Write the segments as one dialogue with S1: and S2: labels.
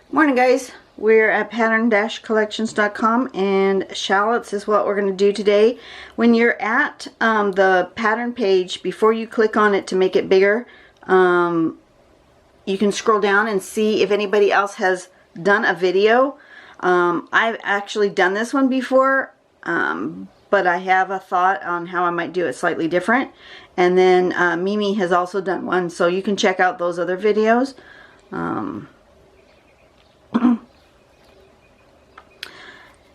S1: Morning guys, we're at pattern-collections.com and Shallots is what we're going to do today. When you're at the pattern page, before you click on it to make it bigger, you can scroll down and see if anybody else has done a video. I've actually done this one before, but I have a thought on how I might do it slightly different. And then Mimi has also done one, so you can check out those other videos.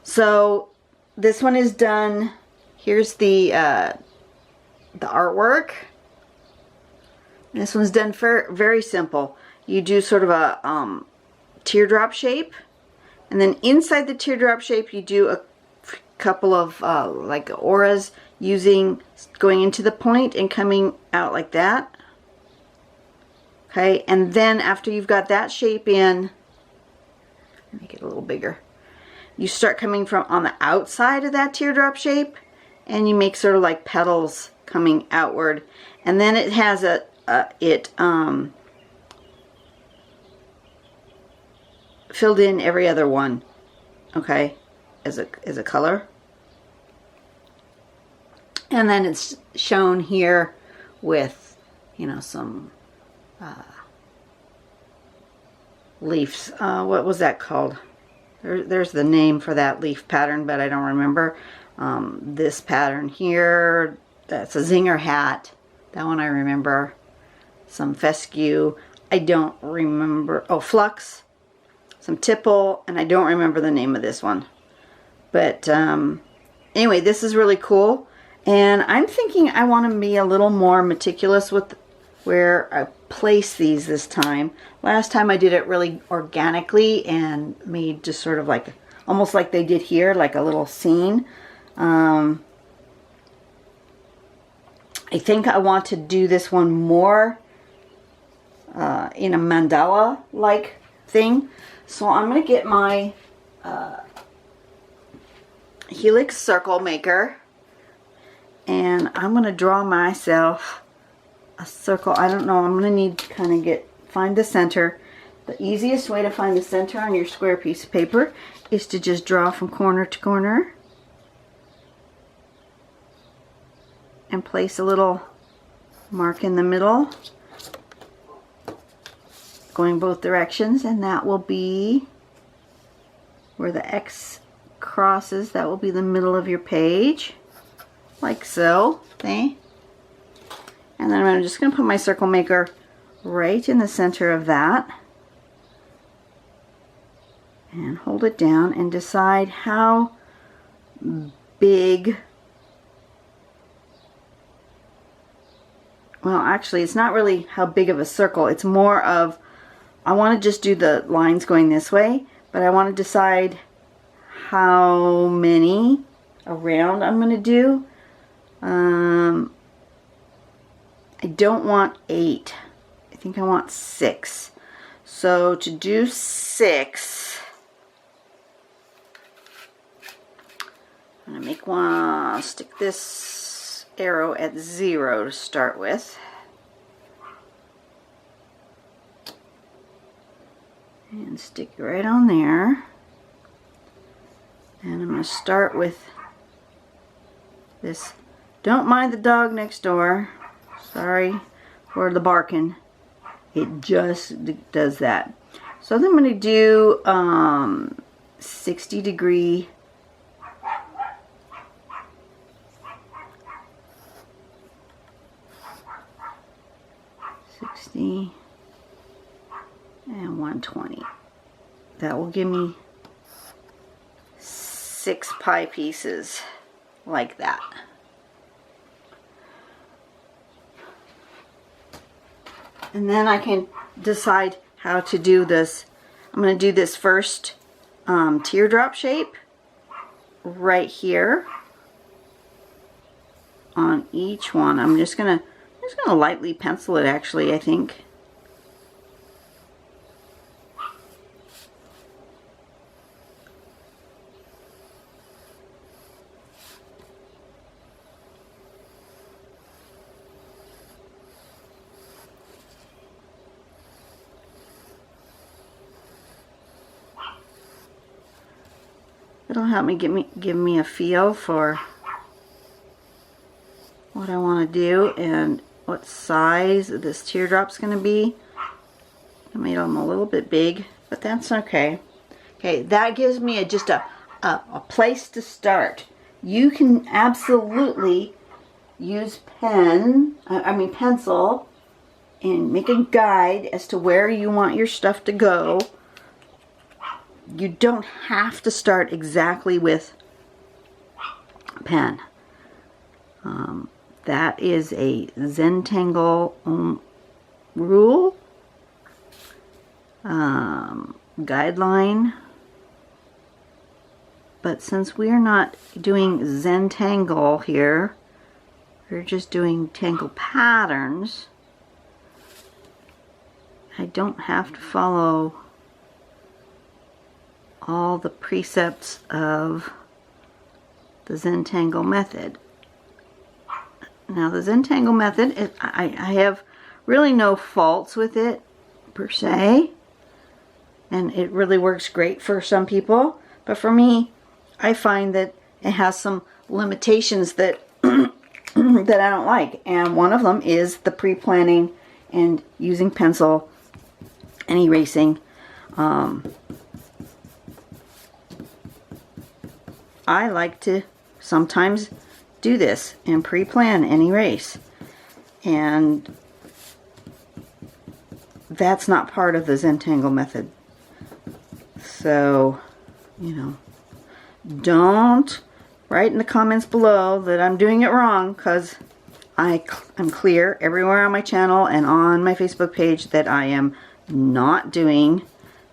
S1: So this one is done. Here's the artwork. This one's done for very simple. You do sort of a teardrop shape, and then inside the teardrop shape you do a couple of like auras, going into the point and coming out like that. Okay, and then after you've got that shape in, make it a little bigger. You start coming from on the outside of that teardrop shape, and you make sort of like petals coming outward, and then it has filled in every other one, okay, as a color, and then it's shown here with, you know, some leaves. What was that called? There's the name for that leaf pattern, but I don't remember. This pattern here, that's a zinger hat. That one I remember. Some fescue. I don't remember. Oh, flux. Some tipple, and I don't remember the name of this one. But anyway, this is really cool. And I'm thinking I want to be a little more meticulous with where I place these this time. Last time I did it really organically and made just sort of like, almost like they did here, like a little scene. I think I want to do this one more in a mandala-like thing. So I'm going to get my Helix circle maker, and I'm going to draw myself a circle. I don't know, I'm going to need to kind of find the center. The easiest way to find the center on your square piece of paper is to just draw from corner to corner and place a little mark in the middle going both directions, and that will be where the X crosses. That will be the middle of your page, like so. See? And then I'm just going to put my circle maker right in the center of that and hold it down and decide how big. Well, actually, it's not really how big of a circle. It's more of, I want to just do the lines going this way, but I want to decide how many around I'm going to do. I don't want 8. I think I want 6. So to do 6, I'm going to make one. I'll stick this arrow at 0 to start with. And stick it right on there. And I'm going to start with this. Don't mind the dog next door. Sorry for the barking. It just does that. So then I'm going to do 60-degree . 60 and 120. That will give me 6 pie pieces like that. And then I can decide how to do this. I'm going to do this first teardrop shape right here on each one. I'm just going to lightly pencil it, actually, I think. It'll help me give me a feel for what I want to do and what size this teardrop's going to be. I made them a little bit big, but that's okay. Okay, that gives me just a place to start. You can absolutely use pencil and make a guide as to where you want your stuff to go. You don't have to start exactly with pen. That is a Zentangle rule, guideline. But since we're not doing Zentangle here, we're just doing tangle patterns, I don't have to follow all the precepts of the Zentangle method. Now the Zentangle method, I have really no faults with it per se, and it really works great for some people, but for me, I find that it has some limitations that that I don't like, and one of them is the pre-planning and using pencil and erasing. I like to sometimes do this and pre-plan and erase, and that's not part of the Zentangle method. So, you know, don't write in the comments below that I'm doing it wrong, because I'm clear everywhere on my channel and on my Facebook page that I am not doing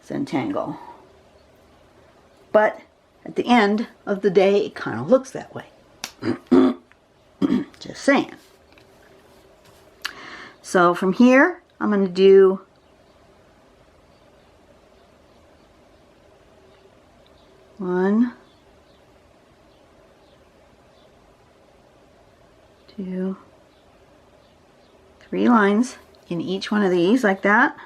S1: Zentangle. But at the end of the day, it kind of looks that way. Just saying. So from here, I'm going to do one, two, 3 lines in each one of these, like that.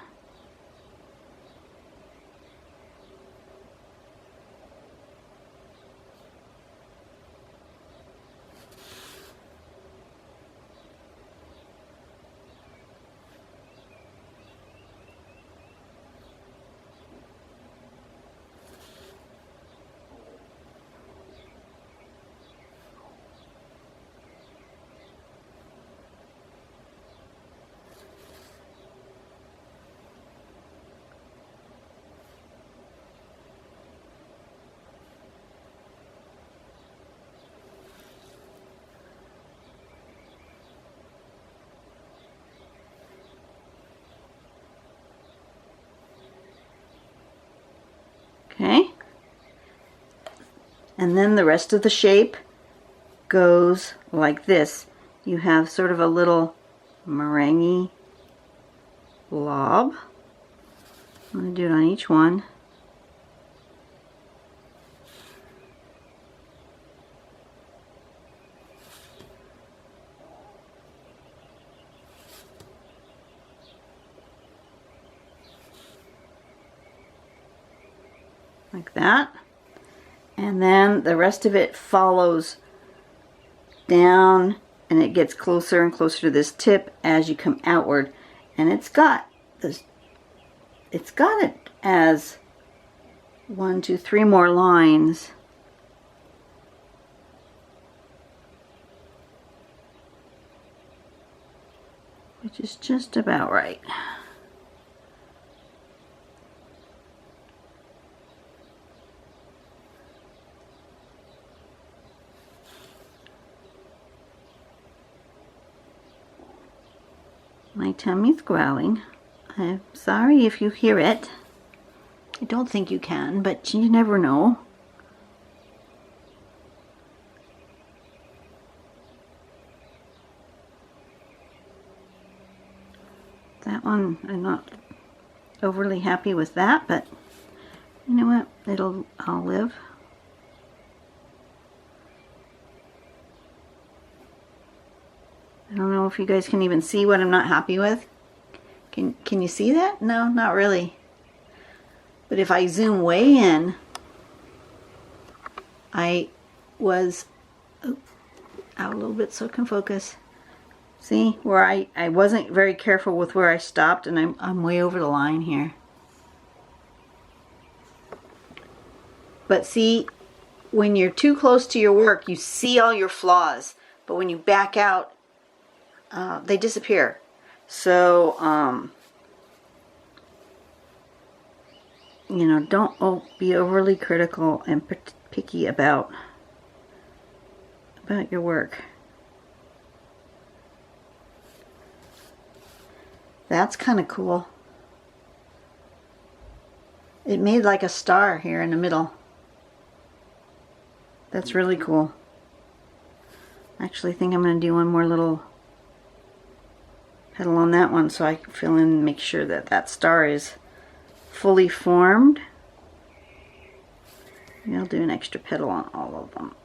S1: Okay, and then the rest of the shape goes like this. You have sort of a little meringue blob. I'm going to do it on each one. Like that, and then the rest of it follows down, and it gets closer and closer to this tip as you come outward, and it's got this, it's got it as 1, 2, 3 more lines, which is just about right. My tummy's growling. I'm sorry if you hear it. I don't think you can, but you never know. That one, I'm not overly happy with that, but you know what? I'll live. I don't know if you guys can even see what I'm not happy with. Can you see that? No, not really. But if I zoom way in, I was out a little bit so it can focus. See, where I wasn't very careful with where I stopped, and I'm way over the line here. But see, when you're too close to your work, you see all your flaws. But when you back out, they disappear. So, you know, don't be overly critical and picky about your work. That's kind of cool. It made like a star here in the middle. That's really cool. I actually think I'm going to do one more little petal on that one so I can fill in and make sure that that star is fully formed. Maybe I'll do an extra petal on all of them,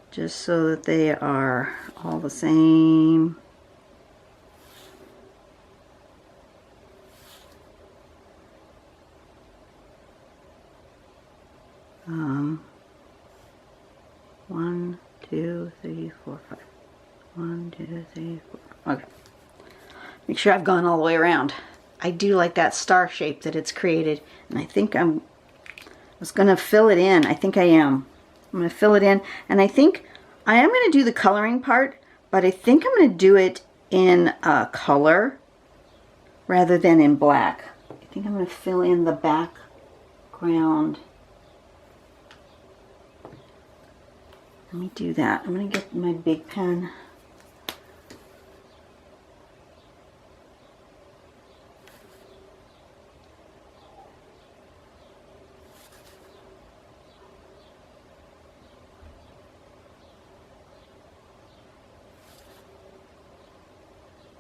S1: just so that they are all the same. One, two, three, four, five. 1, 2, 3, 4. Okay. Make sure I've gone all the way around. I do like that star shape that it's created, and I think I was going to fill it in. I think I am. I'm going to fill it in, and I think I am going to do the coloring part, but I think I'm going to do it in color rather than in black. I think I'm going to fill in the background. Let me do that. I'm going to get my big pen.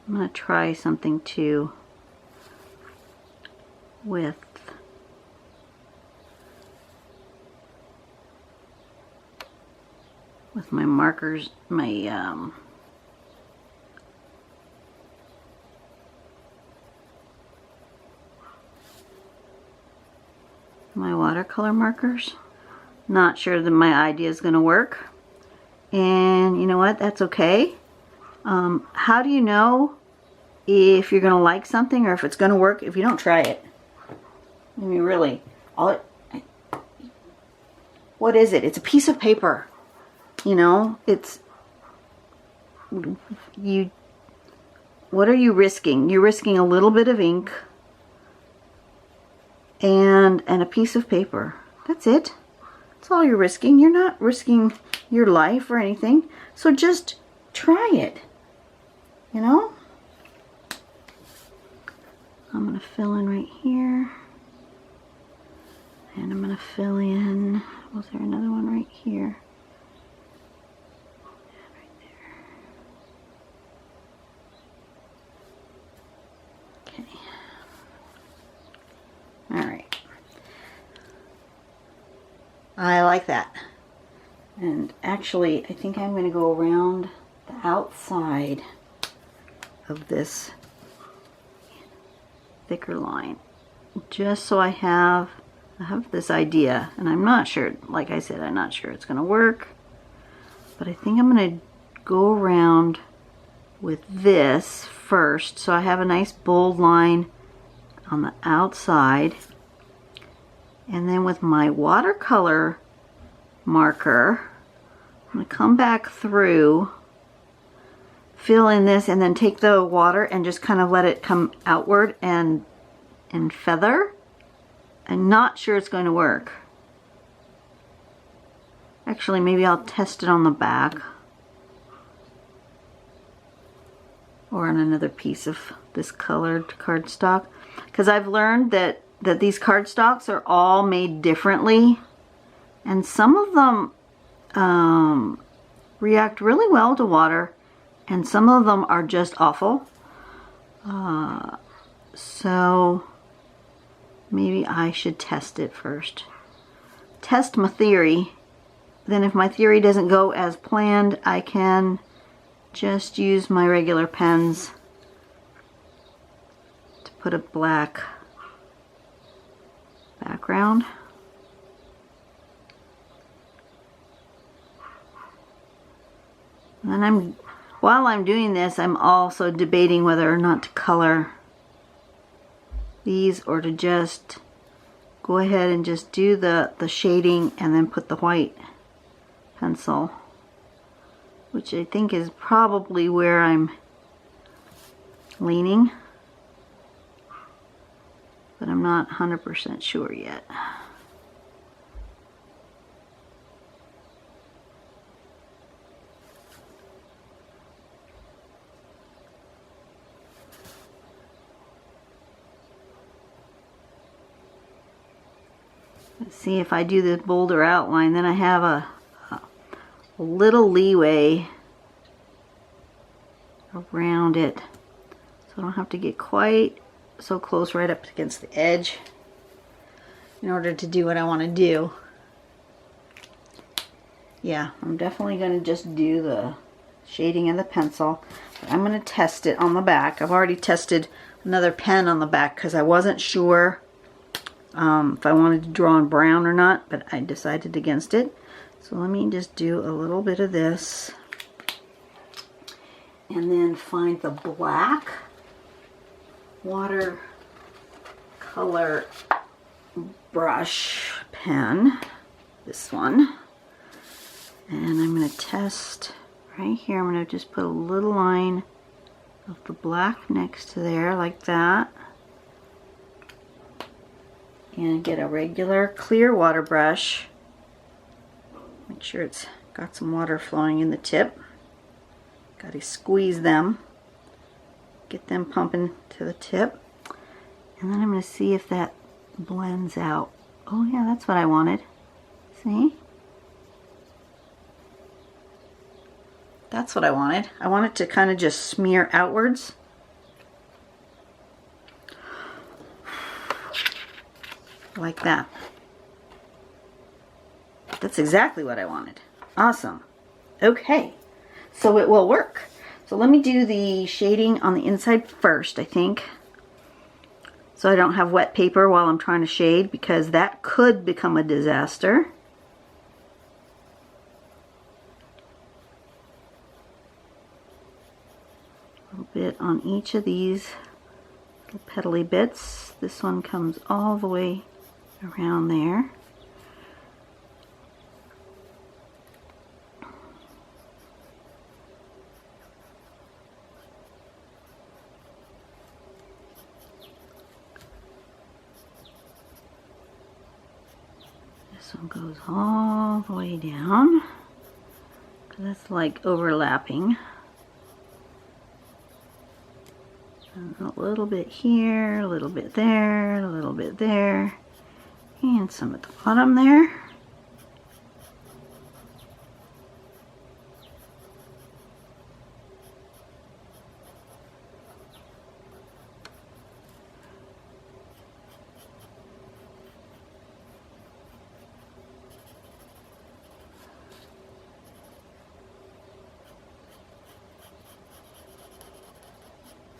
S1: I'm going to try something too with my markers, my watercolor markers. Not sure that my idea is going to work, and you know what, that's okay. How do you know if you're going to like something or if it's going to work if you don't try it? I mean, really, what is it? It's a piece of paper. You know, what are you risking? You're risking a little bit of ink and a piece of paper. That's it. That's all you're risking. You're not risking your life or anything. So just try it. You know? I'm going to fill in right here. And I'm going to fill in, was there another one right here? Alright. I like that. And actually, I think I'm going to go around the outside of this thicker line. Just so I have this idea. And I'm not sure, like I said, I'm not sure it's going to work. But I think I'm going to go around with this first. So I have a nice bold line on the outside, and then with my watercolor marker I'm going to come back through, fill in this, and then take the water and just kind of let it come outward and feather. I'm not sure it's going to work. Actually, maybe I'll test it on the back or on another piece of this colored cardstock. Because I've learned that these cardstocks are all made differently, and some of them react really well to water, and some of them are just awful. So maybe I should test it first. Test my theory. Then if my theory doesn't go as planned, I can just use my regular pens to put a black background. then while I'm doing this, I'm also debating whether or not to color these or to just go ahead and just do the shading and then put the white pencil, which I think is probably where I'm leaning, but I'm not 100% sure yet. Let's see, if I do the bolder outline, then I have a little leeway around it, so I don't have to get quite so close right up against the edge in order to do what I want to do. Yeah, I'm definitely going to just do the shading and the pencil. But I'm going to test it on the back. I've already tested another pen on the back because I wasn't sure if I wanted to draw in brown or not, but I decided against it. So let me just do a little bit of this and then find the black watercolor brush pen, this one, and I'm going to test right here. I'm going to just put a little line of the black next to there like that, and get a regular clear water brush. Make sure it's got some water flowing in the tip. Got to squeeze them, get them pumping to the tip, and then I'm going to see if that blends out. Oh yeah, that's what I wanted. See? That's what I wanted. I want it to kind of just smear outwards. Like that. That's exactly what I wanted. Awesome. Okay, so it will work. So let me do the shading on the inside first, I think, so I don't have wet paper while I'm trying to shade, because that could become a disaster. A little bit on each of these little petally bits. This one comes all the way around there. This one goes all the way down, because that's like overlapping. And a little bit here, a little bit there, a little bit there, and some at the bottom there.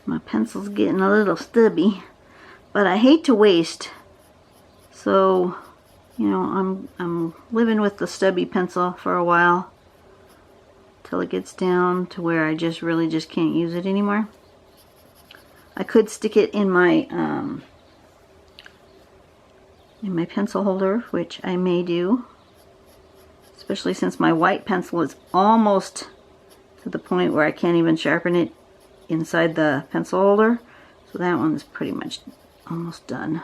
S1: My pencil's getting a little stubby, but I hate to waste. So, you know, I'm living with the stubby pencil for a while till it gets down to where I just really just can't use it anymore. I could stick it in my pencil holder, which I may do, especially since my white pencil is almost to the point where I can't even sharpen it inside the pencil holder. So that one's pretty much almost done.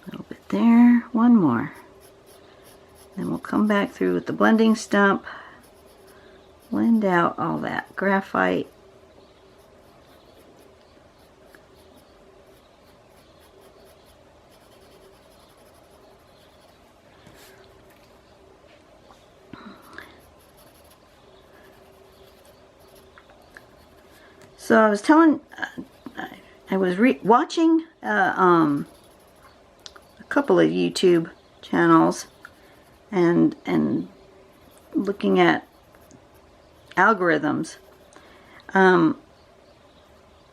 S1: A little bit there, one more. Then we'll come back through with the blending stump, blend out all that graphite. So I was telling, I was watching a couple of YouTube channels and looking at algorithms.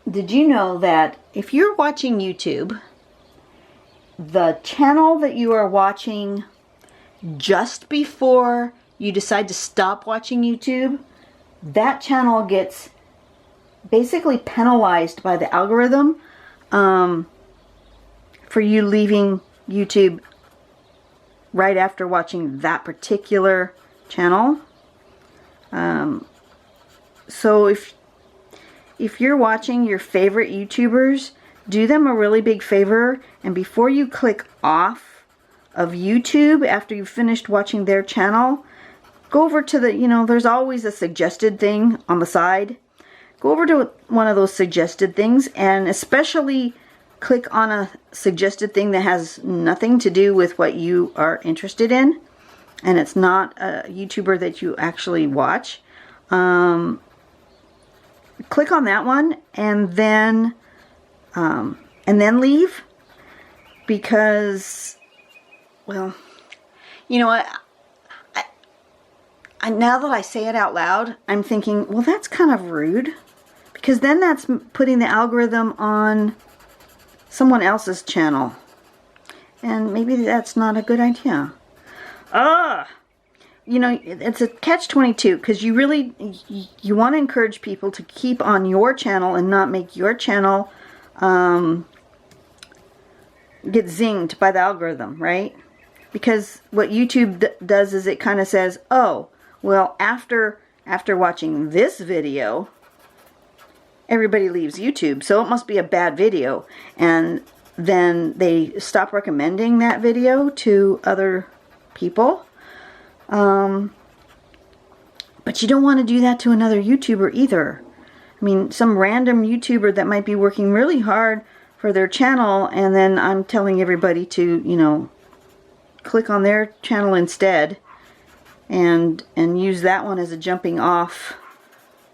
S1: Did you know that if you're watching YouTube the channel that you are watching just before you decide to stop watching YouTube, that channel gets basically penalized by the algorithm for you leaving YouTube right after watching that particular channel. So if you're watching your favorite YouTubers, do them a really big favor, and before you click off of YouTube after you've finished watching their channel, go over to the, there's always a suggested thing on the side. Go over to one of those suggested things, and especially click on a suggested thing that has nothing to do with what you are interested in, and it's not a YouTuber that you actually watch. Click on that one, and then leave, because, well, you know what? Now that I say it out loud, I'm thinking, well, that's kind of rude, because then that's putting the algorithm on someone else's channel, and maybe that's not a good idea. It's a catch-22, because you want to encourage people to keep on your channel and not make your channel get zinged by the algorithm, right? Because what YouTube does is it kind of says, oh, well, after watching this video, everybody leaves YouTube, so it must be a bad video, and then they stop recommending that video to other people. But you don't want to do that to another YouTuber either. I mean, some random YouTuber that might be working really hard for their channel, and then I'm telling everybody to, click on their channel instead, and use that one as a jumping off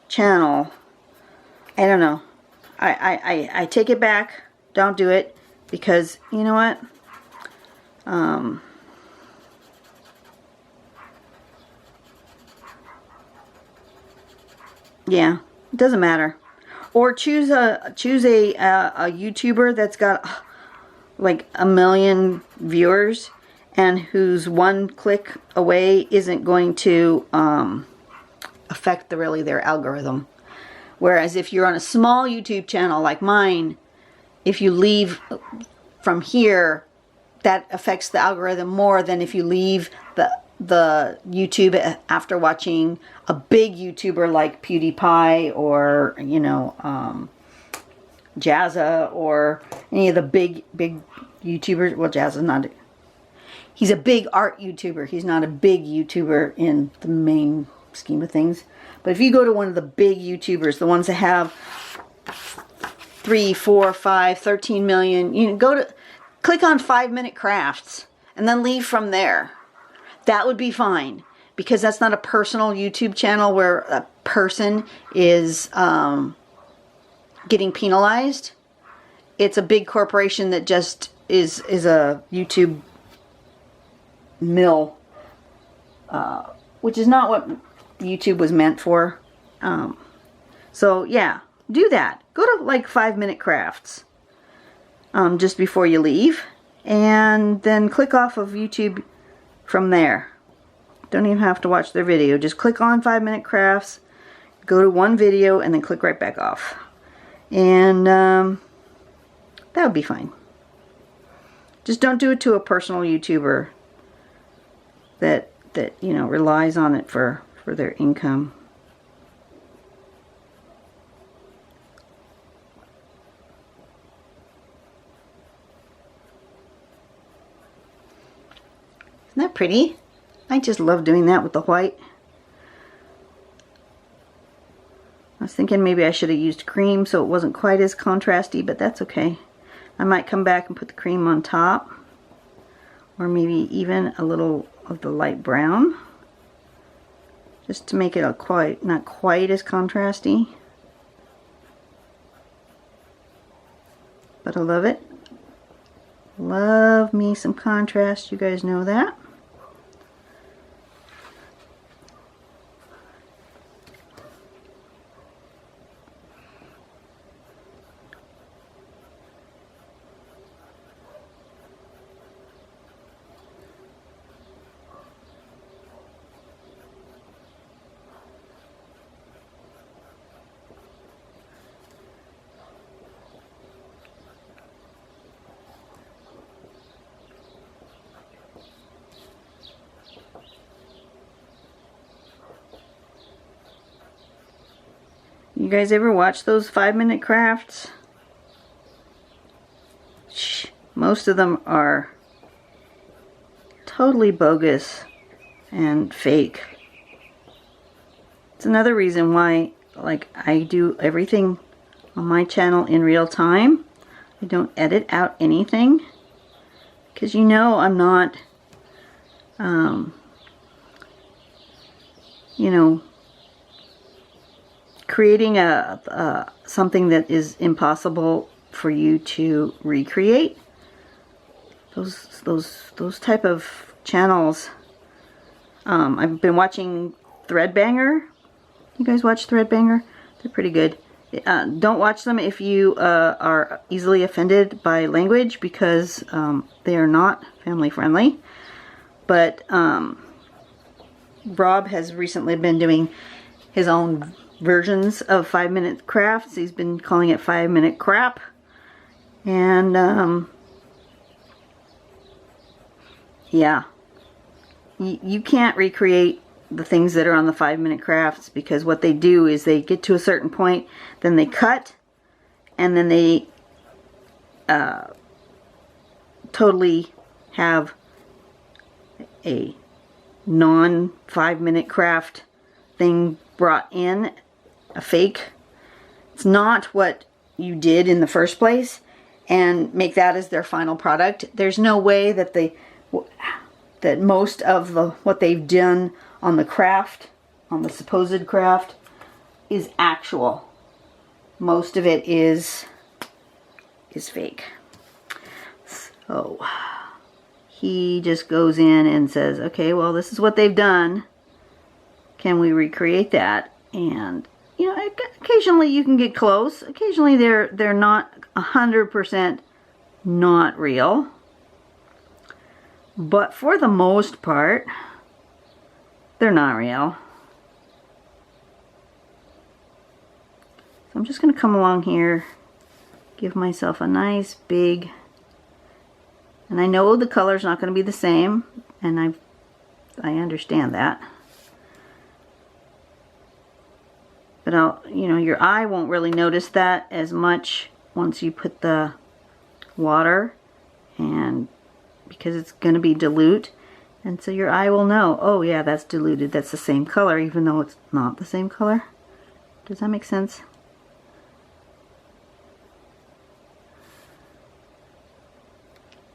S1: channel. I don't know. I take it back. Don't do it, because you know what? Yeah, it doesn't matter. Or choose a YouTuber that's got like 1 million viewers, and whose one click away isn't going to affect their algorithm. Whereas if you're on a small YouTube channel like mine, if you leave from here, that affects the algorithm more than if you leave the YouTube after watching a big YouTuber like PewDiePie or Jazza or any of the big YouTubers. Well, Jazza's not. He's a big art YouTuber. He's not a big YouTuber in the main scheme of things. But if you go to one of the big YouTubers, the ones that have 3, 4, 5, 13 million, click on 5-minute crafts and then leave from there. That would be fine, because that's not a personal YouTube channel where a person is getting penalized. It's a big corporation that just is a YouTube mill, which is not what YouTube was meant for. So yeah, do that. Go to like 5-minute crafts just before you leave, and then click off of YouTube from there. Don't even have to watch their video. Just click on 5-minute crafts, go to one video, and then click right back off. And that would be fine. Just don't do it to a personal YouTuber that relies on it for their income. Isn't that pretty? I just love doing that with the white. I was thinking maybe I should have used cream so it wasn't quite as contrasty, but that's okay. I might come back and put the cream on top, or maybe even a little of the light brown, just to make it not quite as contrasty. But I love it. Love me some contrast, you guys know that. You guys ever watch those 5-minute crafts? Most of them are totally bogus and fake. It's another reason why, like, I do everything on my channel in real time. I don't edit out anything, because you know I'm not you know, creating something that is impossible for you to recreate. Those type of channels. I've been watching Threadbanger. You guys watch Threadbanger? They're pretty good. Don't watch them if you are easily offended by language, because they are not family friendly. But Rob has recently been doing his own versions of 5-minute crafts. He's been calling it 5-minute crap. And yeah, you can't recreate the things that are on the 5-minute crafts, because what they do is they get to a certain point, then they cut, and then they totally have a non 5-minute craft thing brought in, a fake. It's not what you did in the first place, and make that as their final product. There's no way that that most of what they've done on the craft, on the supposed craft, is actual. Most of it is fake. So he just goes in and says, okay, well, this is what they've done. Can we recreate that? And you know, occasionally you can get close. Occasionally they're not 100% not real. But for the most part, they're not real. So I'm just going to come along here, give myself a nice big, and I know the color's not going to be the same, and I understand that. But you know, your eye won't really notice that as much once you put the water, and because it's going to be dilute, and so your eye will know, oh yeah, that's diluted, that's the same color, even though it's not the same color. Does that make sense?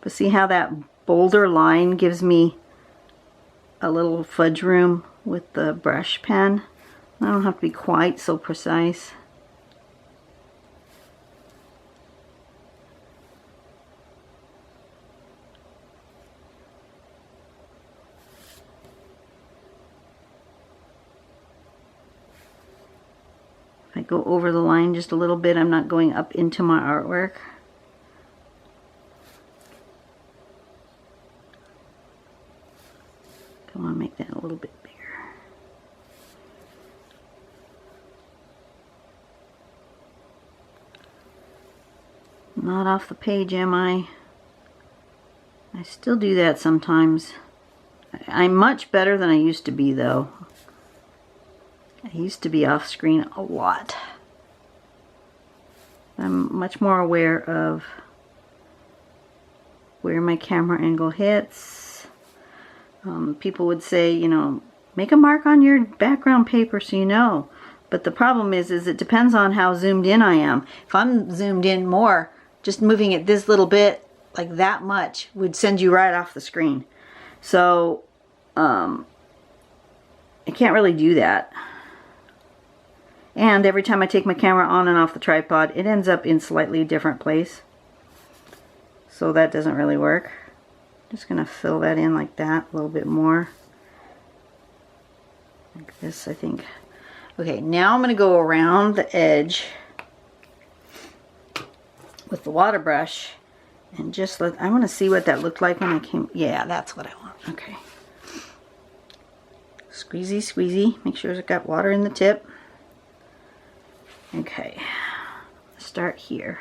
S1: But see how that bolder line gives me a little fudge room with the brush pen? I don't have to be quite so precise. If I go over the line just a little bit, I'm not going up into my artwork. Come on, make that a little bit bigger. Not off the page, am I? I still do that sometimes. I'm much better than I used to be, though. I used to be off screen a lot. I'm much more aware of where my camera angle hits. People would say, you know, make a mark on your background paper so you know. But the problem is it depends on how zoomed in I am. If I'm zoomed in more, just moving it this little bit, like that much, would send you right off the screen. So, I can't really do that. And every time I take my camera on and off the tripod, it ends up in slightly different place. So that doesn't really work. Just going to fill that in like that, a little bit more. Like this, I think. Okay, now I'm going to go around the edge with the water brush and just I want to see what that looked like when I came. Yeah, that's what I want. Okay. Squeezy, squeezy. Make sure it's got water in the tip. Okay. Start here.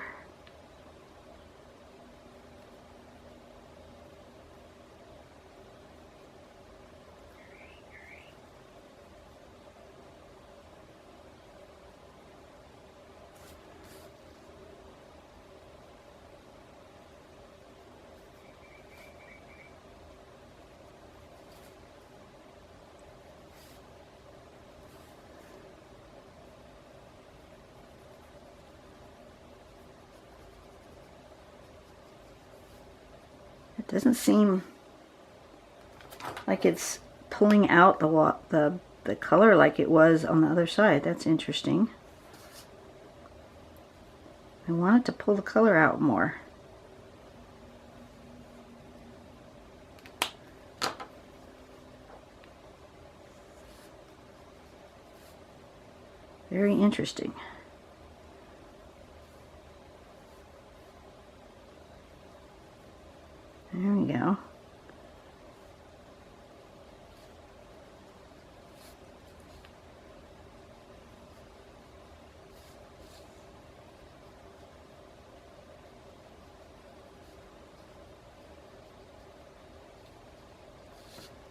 S1: Doesn't seem like it's pulling out the color like it was on the other side. That's interesting. I want it to pull the color out more. Very interesting. There we go.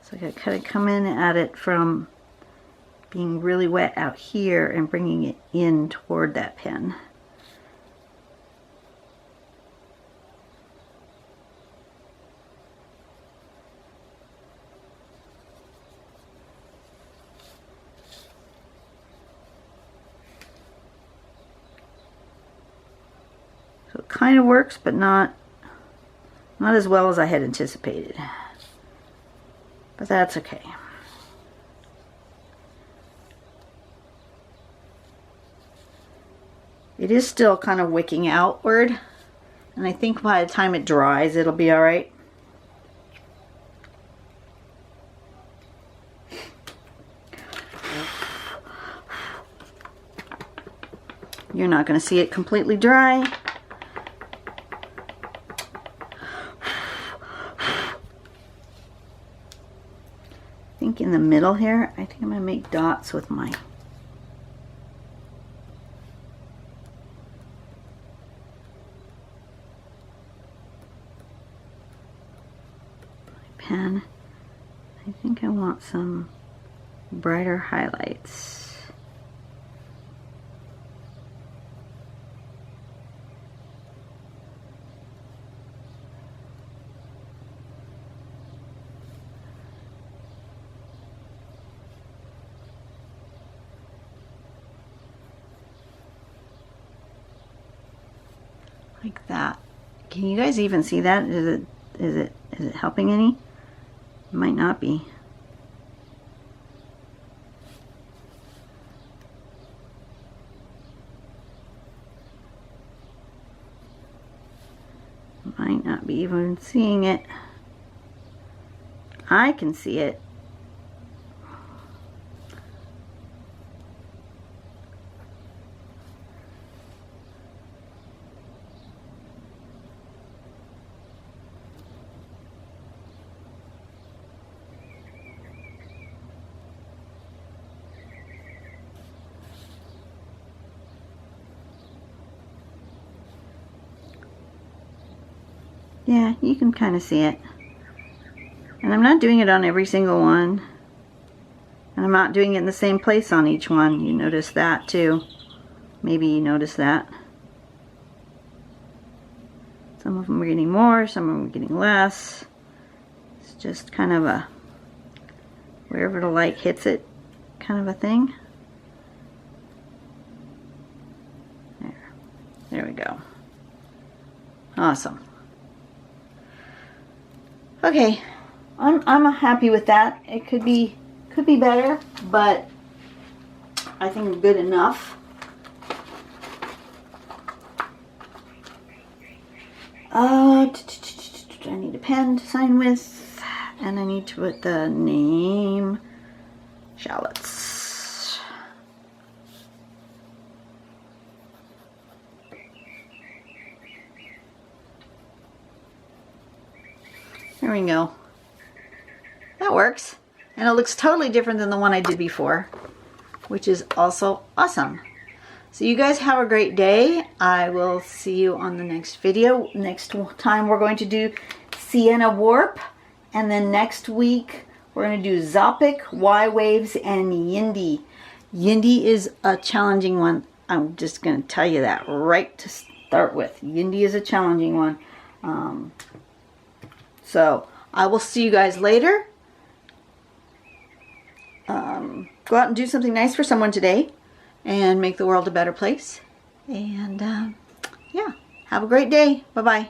S1: So I gotta kind of come in at it from being really wet out here and bringing it in toward that pen. So it kind of works, but not as well as I had anticipated. But that's okay. It is still kind of wicking outward, and I think by the time it dries, it'll be all right. You're not going to see it completely dry. I think in the middle here, I think I'm going to make dots with my pen. I think I want some brighter highlights. Like that. Can you guys even see that? Is it helping any? It might not be. Might not be even seeing it. I can see it. Yeah, you can kind of see it. And I'm not doing it on every single one. And I'm not doing it in the same place on each one. You notice that too. Maybe you notice that. Some of them are getting more, some of them are getting less. It's just kind of a wherever the light hits it kind of a thing. There we go. Awesome. Okay, I'm happy with that. It could be better, but I think good enough. I need a pen to sign with, and I need to put the name Shallots. There we go. That works. And it looks totally different than the one I did before, which is also awesome. So you guys have a great day. I will see you on the next video. Next time we're going to do Sienna Warp. And then next week we're going to do Zopic, Y-Waves, and Yindi. Yindi is a challenging one. I'm just going to tell you that right to start with. Yindi is a challenging one. So I will see you guys later. Go out and do something nice for someone today and make the world a better place. And yeah, have a great day. Bye-bye.